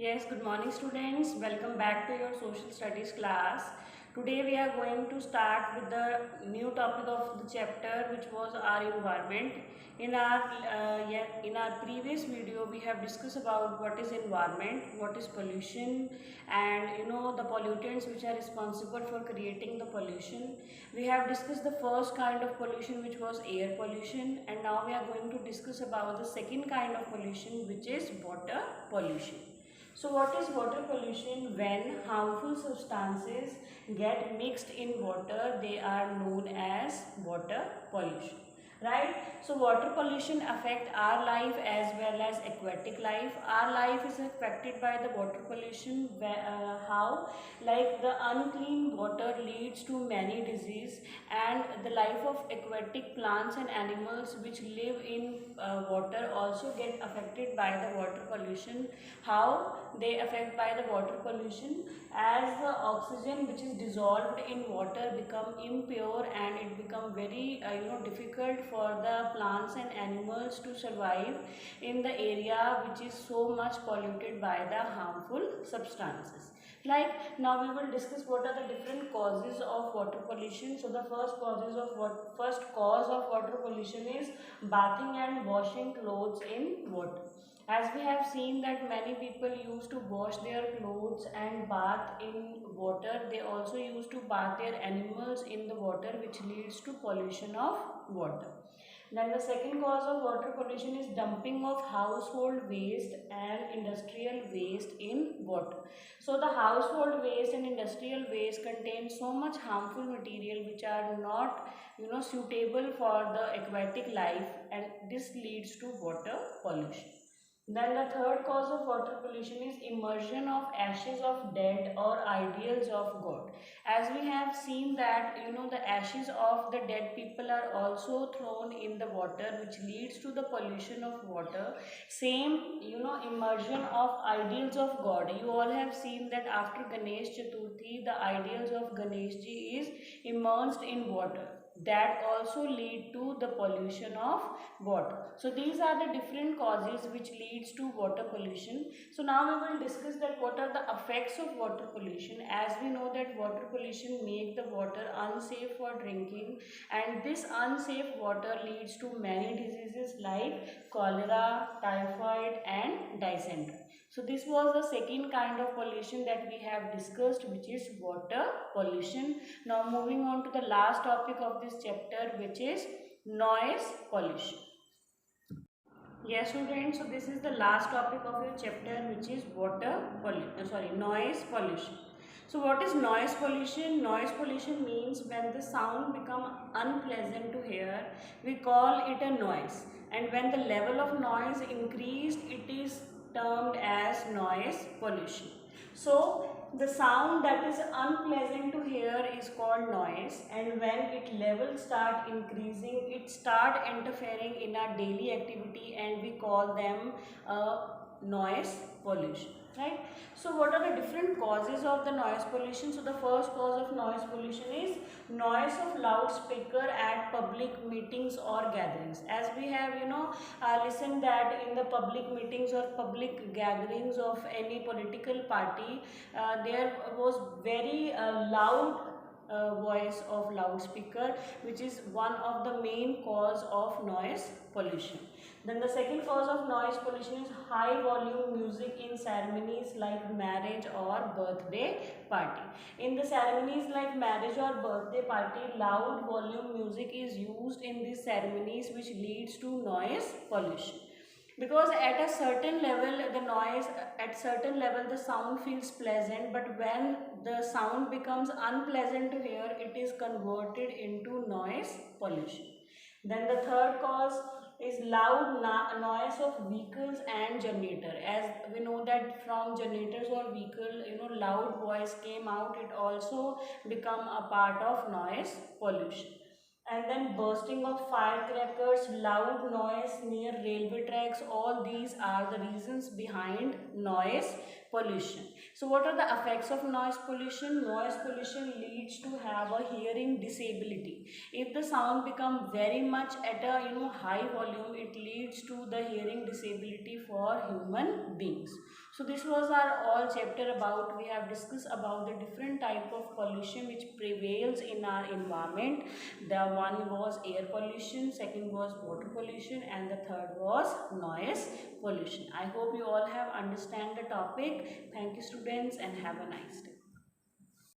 Yes, good morning students. Welcome back to your social studies class. Today we are going to start with the new topic of the chapter, which was our environment. In our previous video we have discussed about what is environment, what is pollution, and the pollutants which are responsible for creating the pollution. We have discussed the first kind of pollution, which was air pollution, and now we are going to discuss about the second kind of pollution, which is water pollution. So what is water pollution? When harmful substances get mixed in water, they are known as water pollution. Right? So water pollution affect our life as well as aquatic life. Our life is affected by the water pollution. How? Like the unclean water leads to many diseases, and the life of aquatic plants and animals which live in water also get affected by the water pollution. How they affect by the water pollution? As the oxygen which is dissolved in water become impure, and it become very difficult for the plants and animals to survive in the area which is so much polluted by the harmful substances. Like, now we will discuss what are the different causes of water pollution. So the first cause of water pollution is bathing and washing clothes in water. As we have seen that many people used to wash their clothes and bath in water, they also used to bath their animals in the water, which leads to pollution of water. Then the second cause of water pollution is dumping of household waste and industrial waste in water. So the household waste and industrial waste contain so much harmful material which are not suitable for the aquatic life, and this leads to water pollution. Then the third cause of water pollution is immersion of ashes of dead or ideals of God. As we have seen that the ashes of the dead people are also thrown in the water, which leads to the pollution of water. Same immersion of ideals of God. You all have seen that after Ganesh Chaturthi, the ideals of Ganeshji is immersed in water. That also lead to the pollution of water. So these are the different causes which leads to water pollution. So now we will discuss that what are the effects of water pollution. As we know that water pollution make the water unsafe for drinking, and this unsafe water leads to many diseases like cholera, typhoid and dysentery. So this was the second kind of pollution that we have discussed, which is water pollution. Now moving on to the last topic of this chapter, which is noise pollution. Yes, students. So this is the last topic of your chapter, which is noise pollution. So what is noise pollution? Noise pollution means when the sound become unpleasant to hear, we call it a noise. And when the level of noise increased, it is termed as noise pollution. So the sound that is unpleasant to hear is called noise, and when its levels start increasing, it start interfering in our daily activity, and we call them noise pollution. Right? So what are the different causes of the noise pollution? So the first cause of noise pollution is noise of loudspeaker at public meetings or gatherings. As we have listened that in the public meetings or public gatherings of any political party, there was very loud voice of loudspeaker, which is one of the main cause of noise pollution. Then the second cause of noise pollution is high volume music in ceremonies like marriage or birthday party. In the ceremonies like marriage or birthday party, loud volume music is used in these ceremonies, which leads to noise pollution. Because at a certain level the sound feels pleasant, but when the sound becomes unpleasant to hear, it is converted into noise pollution. Then the third cause is loud noise of vehicles and generator. As we know that from generators or vehicle, loud voice came out, it also become a part of noise pollution. And then bursting of firecrackers, loud noise near railway tracks, all these are the reasons behind noise pollution. So what are the effects of noise pollution? Noise pollution leads to have a hearing disability. If the sound become very much at a high volume, it leads to the hearing disability for human beings. So this was our all chapter about, we have discussed about the different type of pollution which prevails in our environment. The one was air pollution, second was water pollution, and the third was noise pollution. I hope you all have understand the topic. Thank you students and have a nice day.